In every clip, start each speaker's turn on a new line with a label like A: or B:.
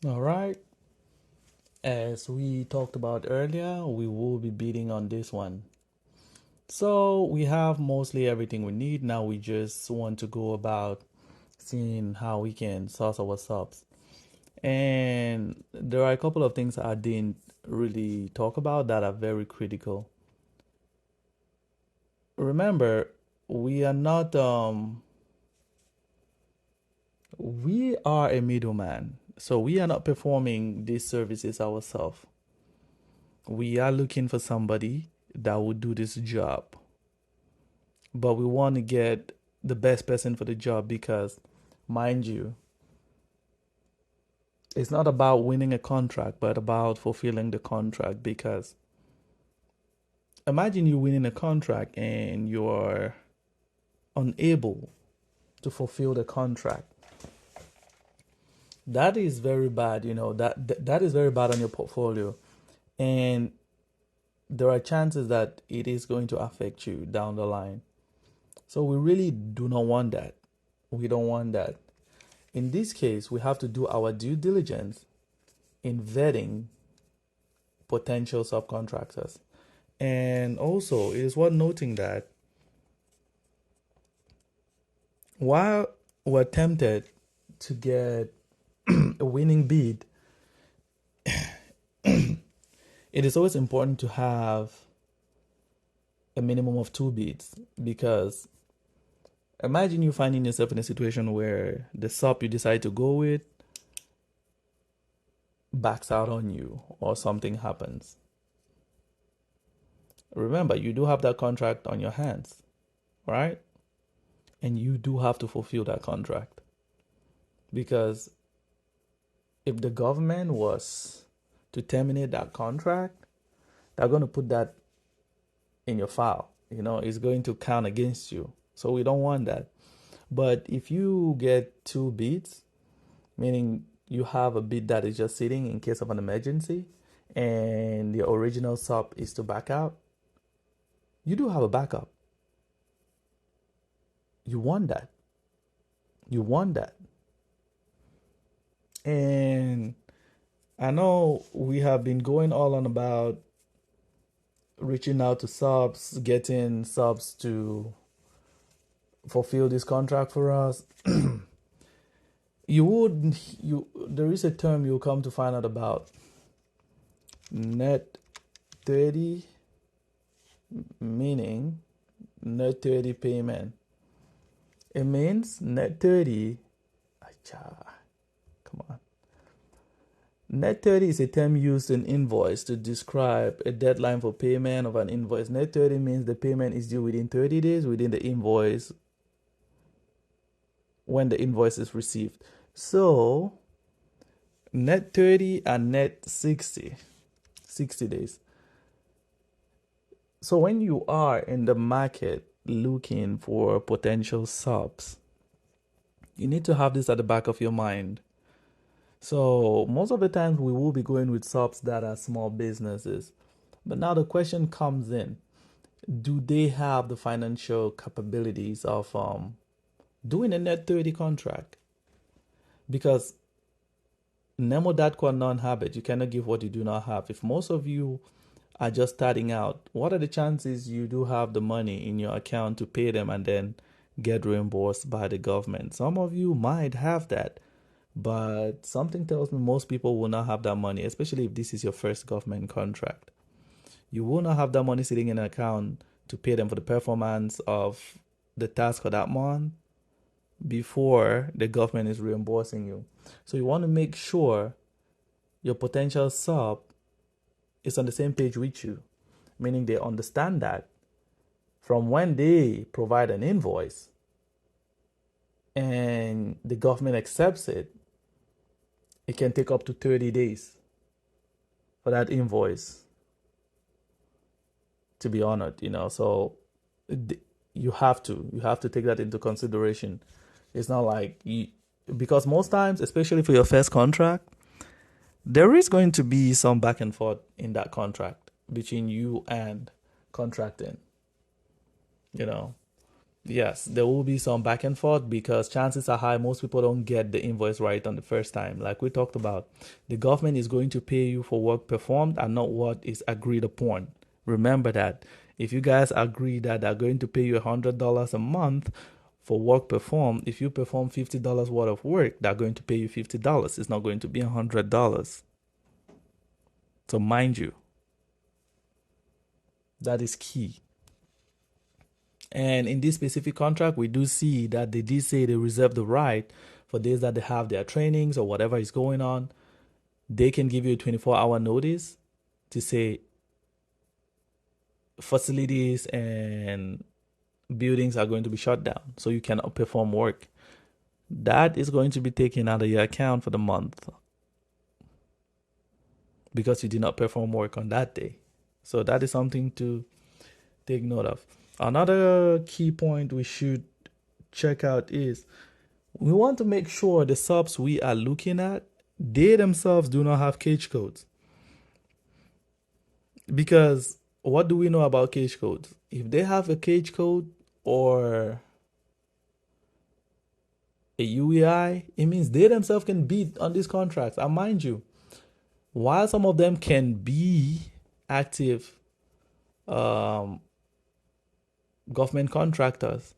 A: All right. As we talked about earlier, we will be bidding on this one. So we have mostly everything we need. Now we just want to go about seeing how we can source our subs. And there are a couple of things I didn't really talk about that are very critical. Remember, we are not we are a middleman. So we are not performing these services ourselves. We are looking for somebody that would do this job. But we want to get the best person for the job because, mind you, it's not about winning a contract, but about fulfilling the contract. Because imagine you winning a contract and you're unable to fulfill the contract. That is very bad, that is very bad on your portfolio. And there are chances that it is going to affect you down the line. So we really do not want that. We don't want that. In this case, we have to do our due diligence in vetting potential subcontractors. And also, it is worth noting that while we're tempted to get a winning bid, it is always important to have a minimum of two bids because imagine you finding yourself in a situation where the sub you decide to go with backs out on you or something happens. Remember, you do have that contract on your hands, right? And you do have to fulfill that contract because if the government was to terminate that contract, they're going to put that in your file. It's going to count against you. So we don't want that. But if you get two bids, meaning you have a bid that is just sitting in case of an emergency, and the original sub is to back out, you do have a backup. You want that. You want that. And I know we have been going all on about reaching out to subs, getting subs to fulfill this contract for us. There is a term you'll come to find out about, net 30, meaning net 30 payment. It means net 30. Come on. Net 30 is a term used in invoice to describe a deadline for payment of an invoice. Net 30 means the payment is due within 30 days within the invoice when the invoice is received. So net 30 and net 60 days. So when you are in the market looking for potential subs, you need to have this at the back of your mind. So most of the times we will be going with subs that are small businesses. But now the question comes in, do they have the financial capabilities of doing a net 30 contract? Because nemo dat qua non habet, you cannot give what you do not have. If most of you are just starting out, what are the chances you do have the money in your account to pay them and then get reimbursed by the government? Some of you might have that, but something tells me most people will not have that money, especially if this is your first government contract. You will not have that money sitting in an account to pay them for the performance of the task for that month before the government is reimbursing you. So you want to make sure your potential sub is on the same page with you, meaning they understand that from when they provide an invoice and the government accepts it, it can take up to 30 days for that invoice to be honored. So you have to take that into consideration. It's not like because most times, especially for your first contract, there is going to be some back and forth in that contract between you and contracting. You know, Yes, there will be some back and forth because chances are high most people don't get the invoice right on the first time. Like we talked about, the government is going to pay you for work performed and not what is agreed upon. Remember that. If you guys agree that they're going to pay you $100 a month for work performed, if you perform $50 worth of work, they're going to pay you $50. It's not going to be $100. So mind you, that is key. And in this specific contract, we do see that they did say they reserve the right for days that they have their trainings or whatever is going on. They can give you a 24-hour notice to say facilities and buildings are going to be shut down, so you cannot perform work. That is going to be taken out of your account for the month because you did not perform work on that day. So that is something to take note of. Another key point we should check out is we want to make sure the subs we are looking at, they themselves do not have cage codes. Because what do we know about cage codes? If they have a cage code or a UEI, it means they themselves can bid on these contracts. And mind you, while some of them can be active government contractors,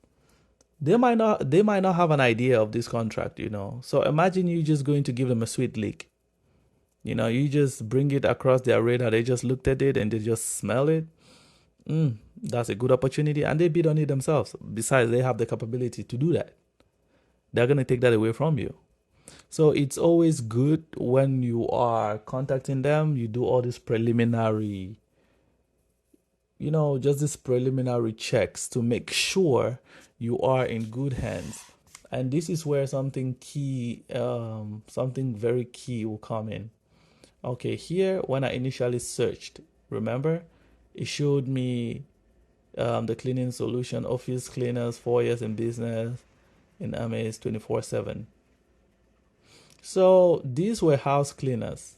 A: they might not have an idea of this contract, So imagine you just going to give them a sweet lick. You just bring it across their radar. They just looked at it and they just smell it. That's a good opportunity, and they bid on it themselves. Besides, they have the capability to do that. They're going to take that away from you. So it's always good when you are contacting them, you do all this preliminary, just these preliminary checks to make sure you are in good hands. And this is where something very key will come in. Okay, here when I initially searched, remember, it showed me the cleaning solution, office cleaners, 4 years in business, in MAs 24/7. So these were house cleaners.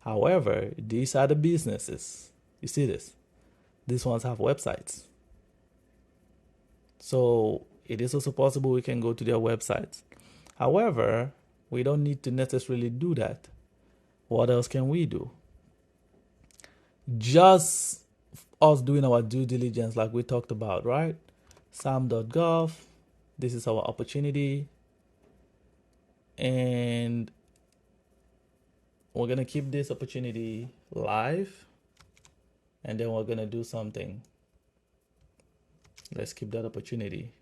A: However, these are the businesses. You see this? These ones have websites. So it is also possible we can go to their websites. However, we don't need to necessarily do that. What else can we do? Just us doing our due diligence like we talked about, right? SAM.gov. This is our opportunity. And we're going to keep this opportunity live. And then we're going to do something. Let's keep that opportunity.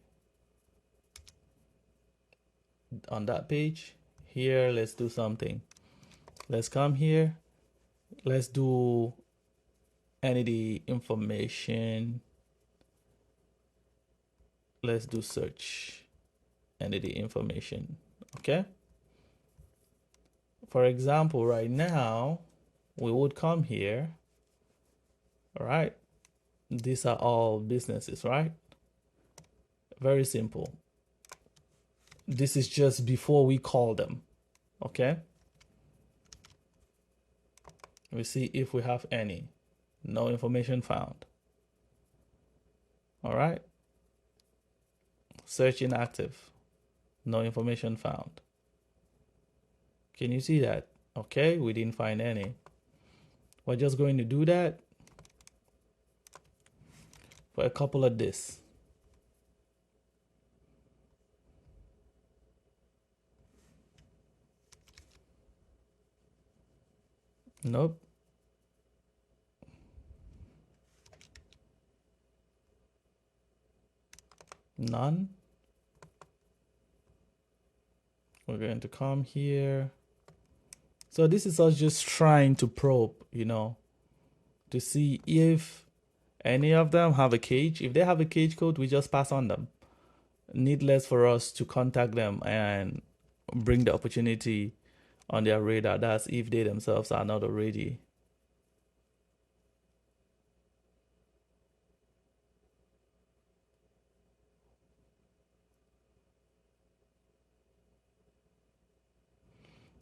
A: On that page, here, let's do something. Let's come here. Let's do entity information. Let's do search entity information. Okay. For example, right now, we would come here. All right. These are all businesses, right? Very simple. This is just before we call them. Okay. We see if we have any. No information found. All right. Search inactive. No information found. Can you see that? Okay, we didn't find any. We're just going to do that for a couple of this. Nope. None. We're going to come here. So this is us just trying to probe, to see if any of them have a cage. If they have a cage code, we just pass on them. Needless for us to contact them and bring the opportunity on their radar. That's if they themselves are not already.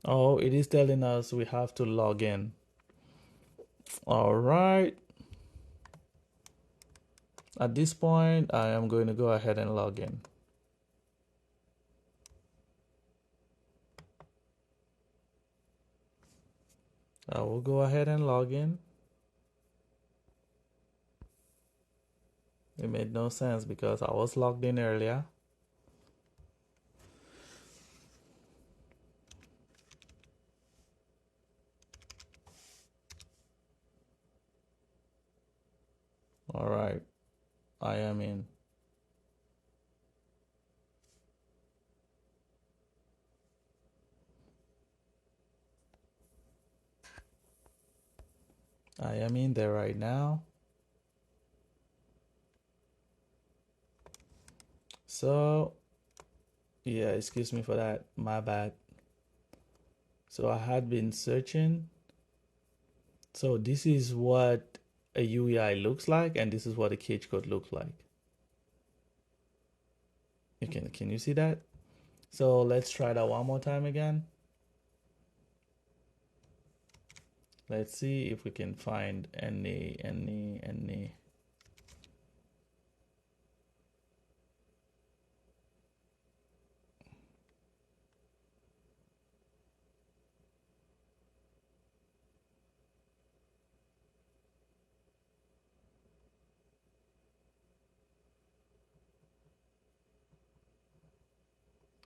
A: Oh, it is telling us we have to log in. All right. At this point, I am going to go ahead and log in. I will go ahead and log in. It made no sense because I was logged in earlier. All right, I am in. I am in there right now. So, yeah, excuse me for that. My bad. So I had been searching. So this is what a UEI looks like, and this is what a cage code looks like. Can you see that? So let's try that one more time again. Let's see if we can find any.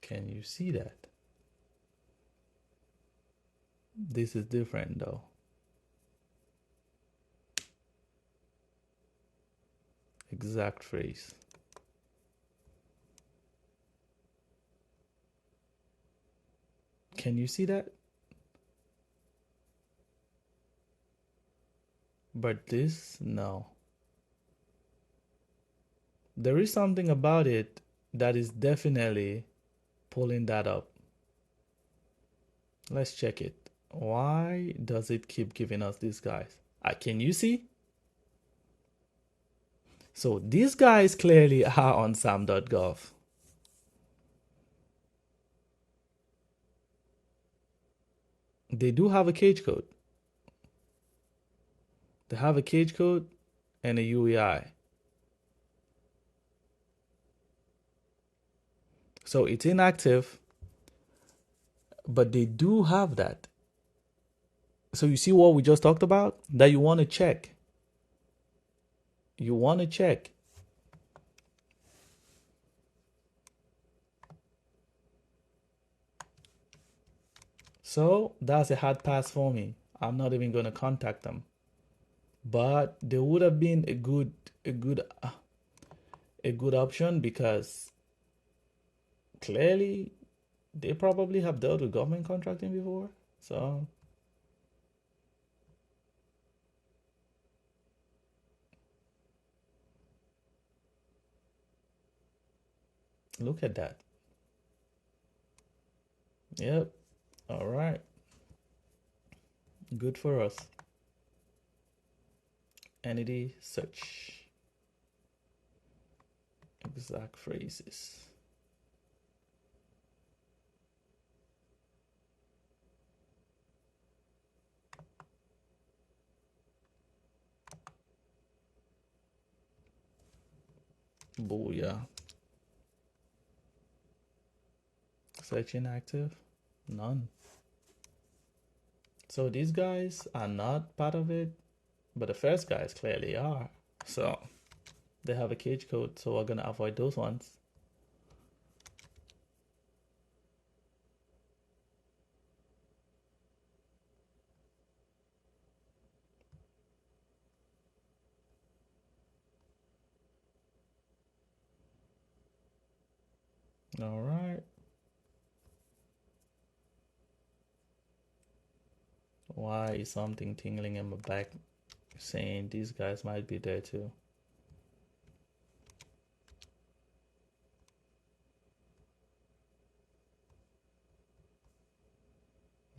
A: Can you see that? This is different though. Exact phrase. Can you see that? But this, no. There is something about it that is definitely pulling that up. Let's check it. Why does it keep giving us these guys? Can you see? So these guys clearly are on SAM.gov. They do have a cage code. They have a cage code and a UEI. So it's inactive, but they do have that. So you see what we just talked about? That you want to check. You want to check. So that's a hard pass for me. I'm not even going to contact them. But there would have been a good option because clearly they probably have dealt with government contracting before. So look at that. Yep. All right. Good for us. Entity search. Exact phrases. Booyah. Search inactive. None. So these guys are not part of it, but the first guys clearly are. So they have a cage code, so we're gonna avoid those ones. All right. Why is something tingling in my back saying these guys might be there too?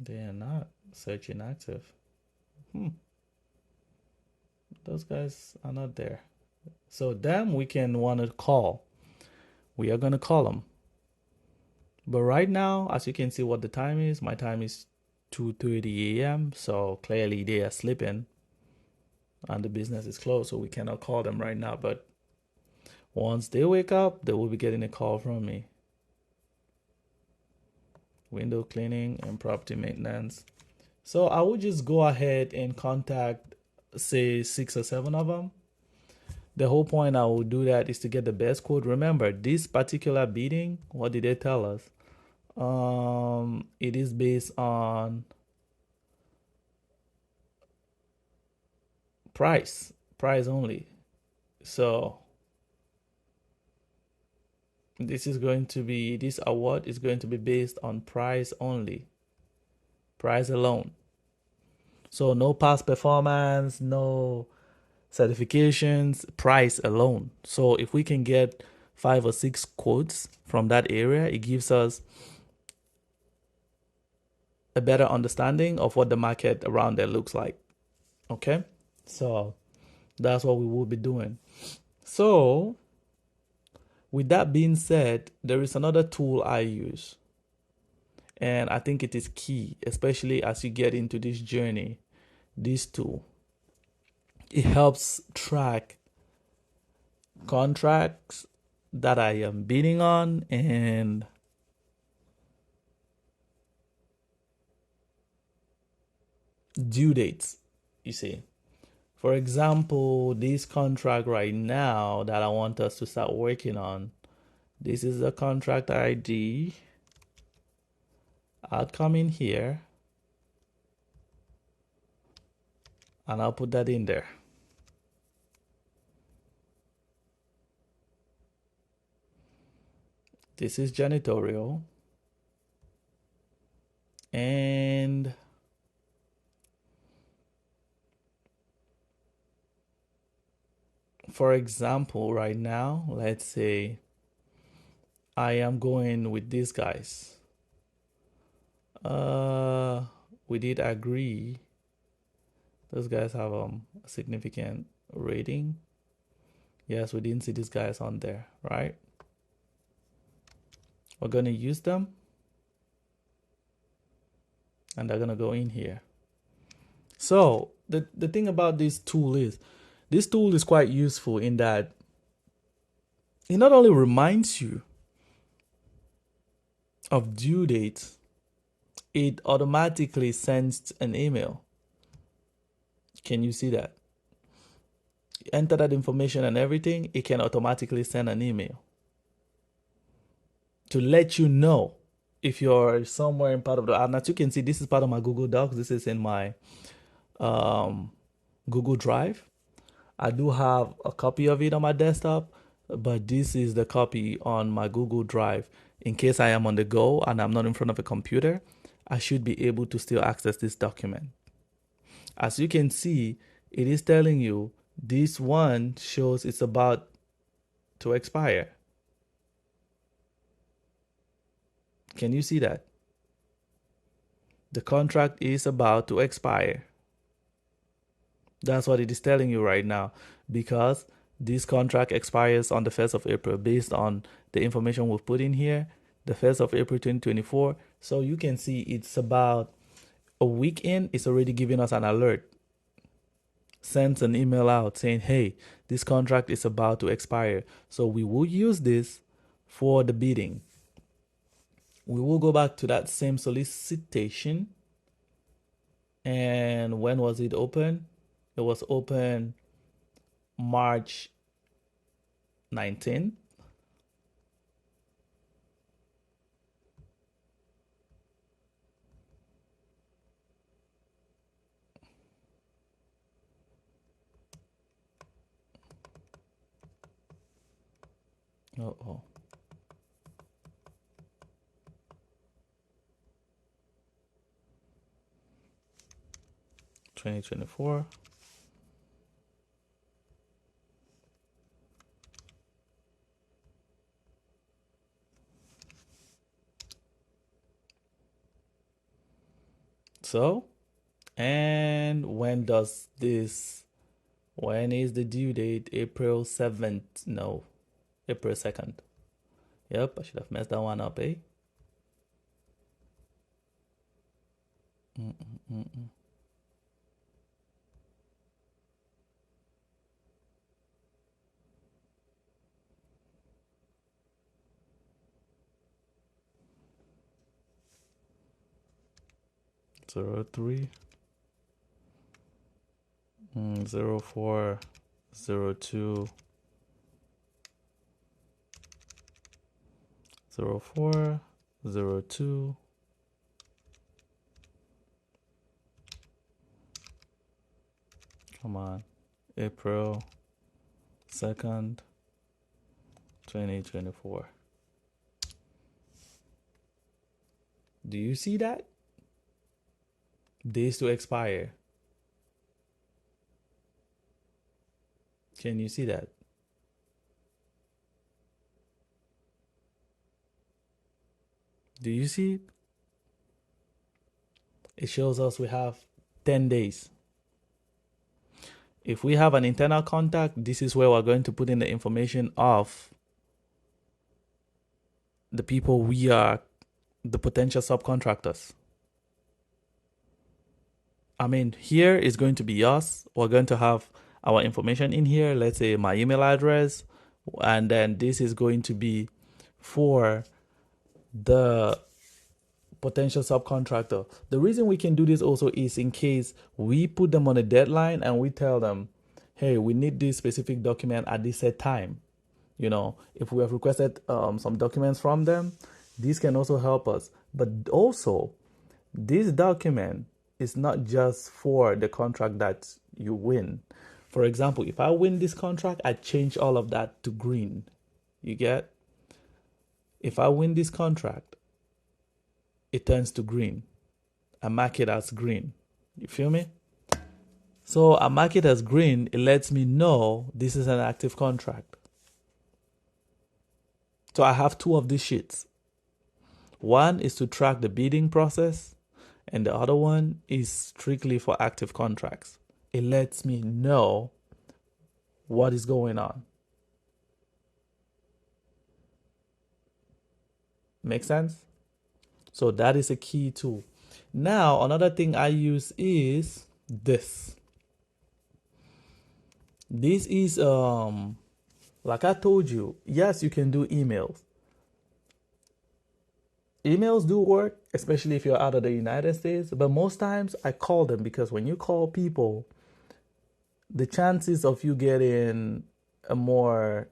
A: They are not. Search inactive. Those guys are not there. So them we can want to call. We are going to call them. But right now, as you can see what the time is, my time is 2:30 a.m. So clearly they are sleeping and the business is closed, so we cannot call them right now. But Once they wake up, they will be getting a call from me. Window cleaning and property maintenance. So I would just go ahead and contact, say, 6 or 7 of them. The whole point I will do that is to get the best quote. Remember, this particular bidding, what did they tell us? It is based on price only. So this award is going to be based on price only, price alone. So no past performance, no certifications, price alone. So if we can get 5 or 6 quotes from that area, it gives us a better understanding of what the market around there looks like. Okay, so that's what we will be doing. So with that being said, there is another tool I use, and I think it is key, especially as you get into this journey. This tool, it helps track contracts that I am bidding on and due dates. You see, for example, this contract right now that I want us to start working on, this is the contract ID. I'll come in here and I'll put that in there. This is janitorial. And for example, right now, let's say I am going with these guys. We did agree. Those guys have a significant rating. Yes, we didn't see these guys on there, right? We're going to use them. And they're going to go in here. So the thing about this tool is quite useful in that it not only reminds you of due dates, it automatically sends an email. Can you see that? Enter that information and everything, it can automatically send an email to let you know if you're somewhere in part of the, and as you can see, this is part of my Google Docs. This is in my Google Drive. I do have a copy of it on my desktop, but this is the copy on my Google Drive. In case I am on the go and I'm not in front of a computer, I should be able to still access this document. As you can see, it is telling you this one shows it's about to expire. Can you see that? The contract is about to expire. That's what it is telling you right now, because this contract expires on the 1st of April based on the information we've put in here, the 1st of April 2024. So you can see it's about a week in, it's already giving us an alert. Sends an email out saying, hey, this contract is about to expire. So we will use this for the bidding. We will go back to that same solicitation. And when was it open? It was open March 19th. Oh. 2024. So, and when is the due date? April 7th? No, April 2nd. Yep, I should have messed that one up, eh? 03 04 02 04 02 come on, April 2nd 2024. Do you see that? Days to expire. Can you see that? Do you see it? It shows us we have 10 days. If we have an internal contact, this is where we're going to put in the information of the people we are, the potential subcontractors. I mean, here is going to be us. We're going to have our information in here. Let's say my email address. And then this is going to be for the potential subcontractor. The reason we can do this also is in case we put them on a deadline and we tell them, hey, we need this specific document at this set time. You know, if we have requested some documents from them, this can also help us. But also, this document is not just for the contract that you win. For example, if I win this contract, I change all of that to green. You get? If I win this contract, it turns to green. I mark it as green. You feel me? So I mark it as green. It lets me know this is an active contract. So I have two of these sheets. One is to track the bidding process, and the other one is strictly for active contracts. It lets me know what is going on. Make sense? So that is a key tool. Now, another thing I use is this. This is, like I told you, yes, you can do emails. Emails do work, especially if you're out of the United States, but most times I call them because when you call people, the chances of you getting a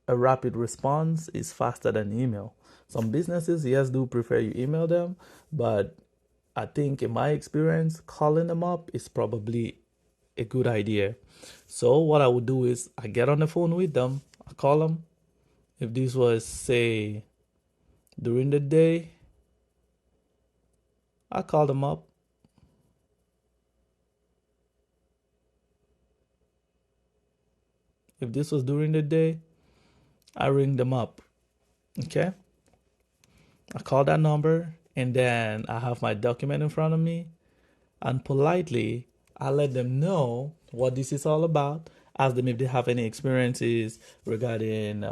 A: rapid response is faster than email. Some businesses, yes, do prefer you email them, but I think in my experience, calling them up is probably a good idea. So what I would do is I get on the phone with them, I call them. If this was, say, during the day, I call them up. If this was during the day, I ring them up. Okay? I call that number and then I have my document in front of me and politely I let them know what this is all about. Ask them if they have any experiences regarding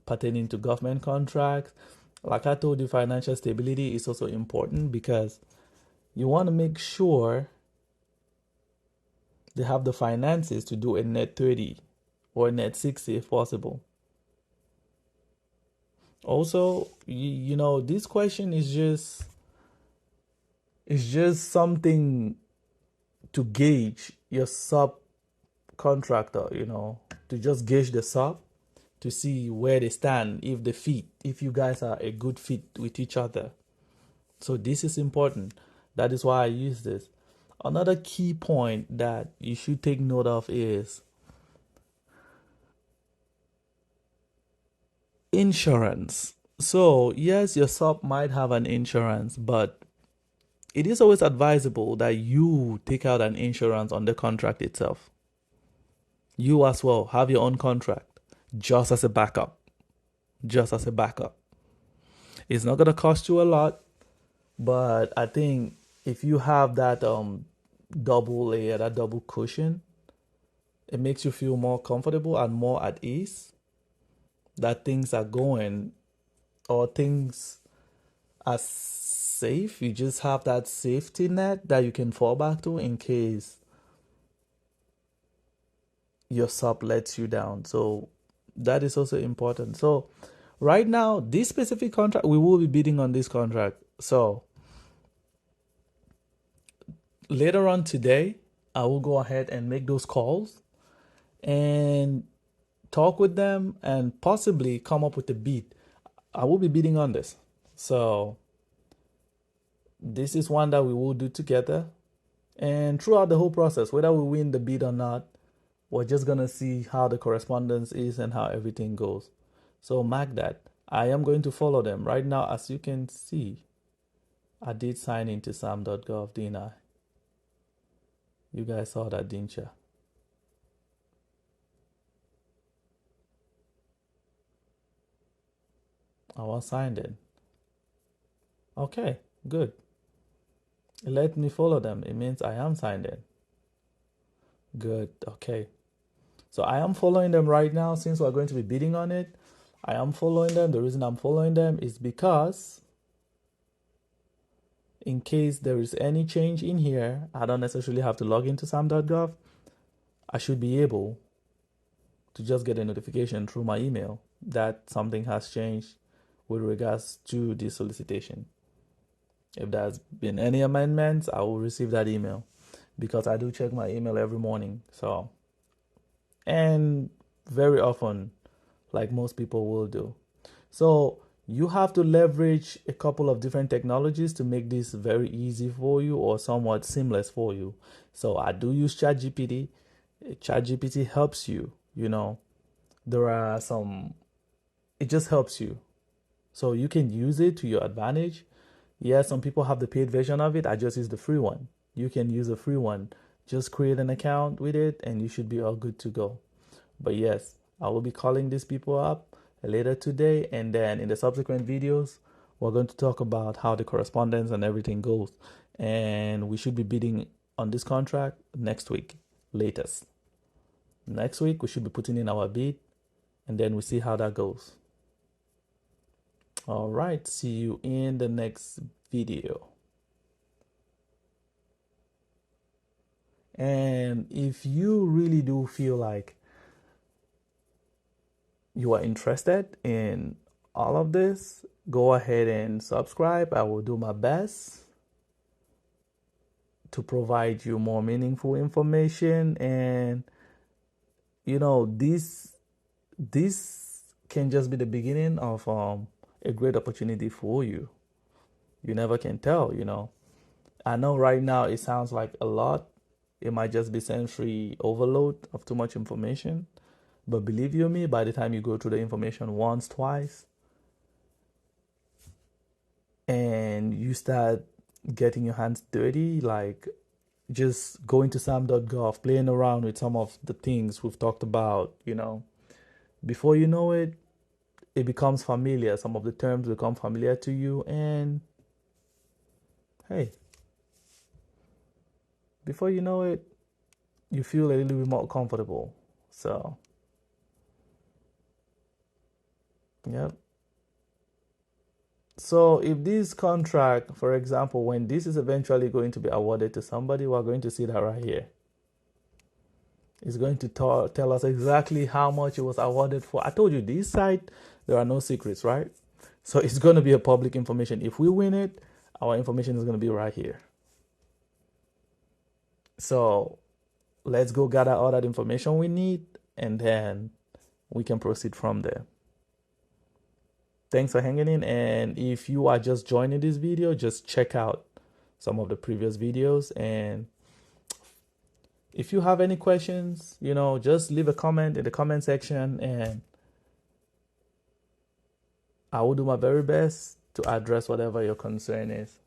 A: pertaining to government contracts. Like I told you, financial stability is also important because you want to make sure they have the finances to do a net 30 or a net 60 if possible. Also, you know, this question is just something to gauge your subcontractor, you know, to just gauge the sub to see where they stand, if you guys are a good fit with each other. So this is important. That is why I use this. Another key point that you should take note of is insurance. So yes, your sub might have an insurance, but it is always advisable that you take out an insurance on the contract itself. You as well have your own contract just as a backup. Just as a backup. It's not going to cost you a lot, but I think if you have that double layer, that double cushion, it makes you feel more comfortable and more at ease that things are going or things are safe. You just have that safety net that you can fall back to in case your sub lets you down. So that is also important. So right now, this specific contract, we will be bidding on this contract. So later on today, I will go ahead and make those calls and talk with them and possibly come up with a bid. I will be bidding on this. So this is one that we will do together. And throughout the whole process, whether we win the bid or not, we're just going to see how the correspondence is and how everything goes. So mark that. I am going to follow them. Right now, as you can see, I did sign into SAM.gov, didn't I? You guys saw that, didn't you? I was signed in. Okay, good. Let me follow them. It means I am signed in. Good. Okay. So I am following them right now since we're going to be bidding on it. I am following them. The reason I'm following them is because in case there is any change in here, I don't necessarily have to log into SAM.gov. I should be able to just get a notification through my email that something has changed with regards to the solicitation. If there's been any amendments, I will receive that email because I do check my email every morning. So, and very often, like most people will do. So you have to leverage a couple of different technologies to make this very easy for you or somewhat seamless for you. So I do use ChatGPT. ChatGPT helps you, there are some, it just helps you. So you can use it to your advantage. Yeah, some people have the paid version of it. I just use the free one. You can use the free one. Just create an account with it and you should be all good to go. But yes, I will be calling these people up later today, and then in the subsequent videos, we're going to talk about how the correspondence and everything goes. And we should be bidding on this contract next week, latest. Next week, we should be putting in our bid, and then we see how that goes. All right, see you in the next video. And if you really do feel like you are interested in all of this, go ahead and subscribe. I will do my best to provide you more meaningful information. And this can just be the beginning of a great opportunity for you. You never can tell. I know right now it sounds like a lot. It might just be sensory overload of too much information. But believe you me, by the time you go through the information once, twice, and you start getting your hands dirty, like just going to SAM.gov, playing around with some of the things we've talked about, before you know it, it becomes familiar. Some of the terms become familiar to you, and hey, before you know it, you feel a little bit more comfortable. So, yep. So if this contract, for example, when this is eventually going to be awarded to somebody, we're going to see that right here. It's going to tell us exactly how much it was awarded for. I told you, this site, there are no secrets, right? So it's going to be a public information. If we win it, our information is going to be right here. So let's go gather all that information we need, and then we can proceed from there. Thanks for hanging in. And if you are just joining this video, just check out some of the previous videos. And if you have any questions, just leave a comment in the comment section, and I will do my very best to address whatever your concern is.